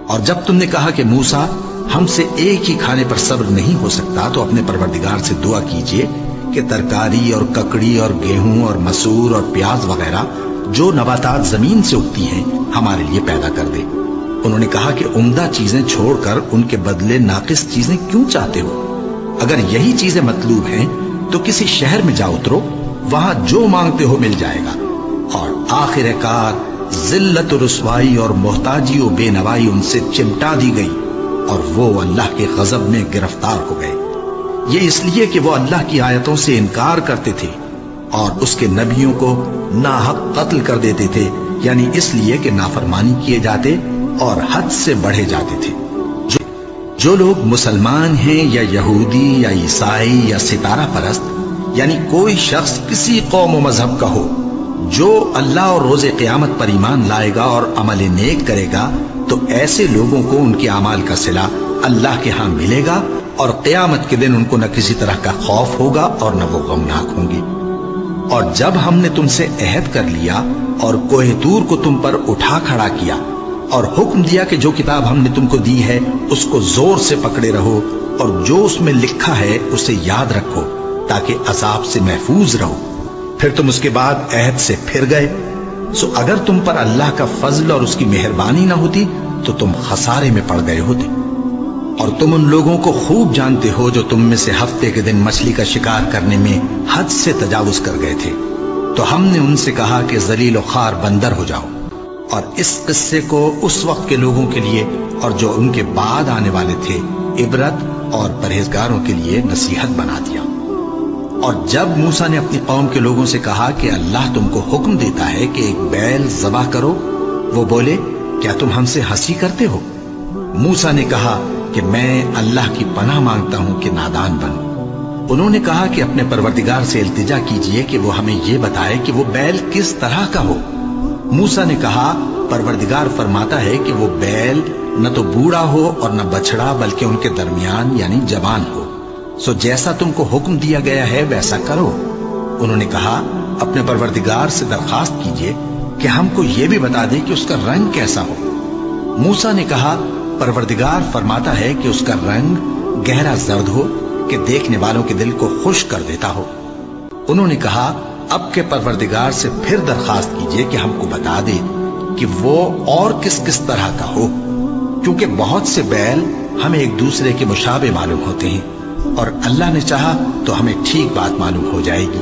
اور جب تم نے کہا کہ موسیٰ ہم سے ایک ہی کھانے پر صبر نہیں ہو سکتا تو اپنے پروردگار سے دعا کیجئے کہ ترکاری اور ککڑی اور گیہوں اور مسور اور پیاز وغیرہ جو نباتات زمین سے اگتی ہیں ہمارے لیے پیدا کر دے۔ انہوں نے کہا کہ عمدہ چیزیں چھوڑ کر ان کے بدلے ناقص چیزیں کیوں چاہتے ہو؟ اگر یہی چیزیں مطلوب ہیں تو کسی شہر میں جا اترو، وہاں جو مانگتے ہو مل جائے گا۔ اور آخر کار ذلت و رسوائی اور محتاجی و بے نوائی ان سے چمٹا دی گئی اور وہ اللہ کے غضب میں گرفتار ہو گئے۔ یہ اس لیے کہ وہ اللہ کی آیتوں سے انکار کرتے تھے اور اس کے نبیوں کو ناحق قتل کر دیتے تھے، یعنی اس لیے کہ نافرمانی کیے جاتے اور حد سے بڑھے جاتے تھے۔ جو لوگ مسلمان ہیں یا یہودی یا عیسائی یا ستارہ پرست، یعنی کوئی شخص کسی قوم و مذہب کا ہو، جو اللہ اور روز قیامت پر ایمان لائے گا اور عمل نیک کرے گا تو ایسے لوگوں کو ان کے اعمال کا صلہ اللہ کے ہاں ملے گا اور قیامت کے دن ان کو نہ کسی طرح کا خوف ہوگا اور نہ وہ غمناک ہوں گے۔ اور جب ہم نے تم سے عہد کر لیا اور کوہ طور کو تم پر اٹھا کھڑا کیا اور حکم دیا کہ جو کتاب ہم نے تم کو دی ہے اس کو زور سے پکڑے رہو اور جو اس میں لکھا ہے اسے یاد رکھو تاکہ عذاب سے محفوظ رہو، پھر تم اس کے بعد عہد سے پھر گئے، سو اگر تم پر اللہ کا فضل اور اس کی مہربانی نہ ہوتی تو تم خسارے میں پڑ گئے ہوتے۔ اور تم ان لوگوں کو خوب جانتے ہو جو تم میں سے ہفتے کے دن مچھلی کا شکار کرنے میں حد سے تجاوز کر گئے تھے، تو ہم نے ان سے کہا کہ ذلیل و خوار بندر ہو جاؤ، اور اس قصے کو اس وقت کے لوگوں کے لیے اور جو ان کے بعد آنے والے تھے عبرت اور پرہیزگاروں کے لیے نصیحت بنا دیا۔ اور جب موسیٰ نے اپنی قوم کے لوگوں سے کہا کہ اللہ تم کو حکم دیتا ہے کہ ایک بیل ذبح کرو، وہ بولے کیا تم ہم سے ہنسی کرتے ہو؟ موسیٰ نے کہا کہ میں اللہ کی پناہ مانگتا ہوں کہ نادان بنوں۔ انہوں نے کہا کہ اپنے پروردگار سے التجا کیجئے کہ وہ ہمیں یہ بتائے کہ وہ بیل کس طرح کا ہو۔ موسیٰ نے کہا پروردگار فرماتا ہے کہ وہ بیل نہ تو بوڑھا ہو اور نہ بچڑا بلکہ ان کے درمیان یعنی جوان ہو، سو جیسا تم کو حکم دیا گیا ہے ویسا کرو۔ انہوں نے کہا اپنے پروردگار سے درخواست کیجئے کہ ہم کو یہ بھی بتا دے کہ اس کا رنگ کیسا ہو۔ موسیٰ نے کہا پروردگار فرماتا ہے کہ اس کا رنگ گہرا زرد ہو کہ دیکھنے والوں کے دل کو خوش کر دیتا ہو۔ انہوں نے کہا اب کے پروردگار سے پھر درخواست کیجئے کہ ہم کو بتا دے کہ وہ اور کس کس طرح کا ہو، کیونکہ بہت سے بیل ہمیں ایک دوسرے کے مشابہ معلوم ہوتے ہیں، اور اللہ نے چاہا تو ہمیں ٹھیک بات معلوم ہو جائے گی۔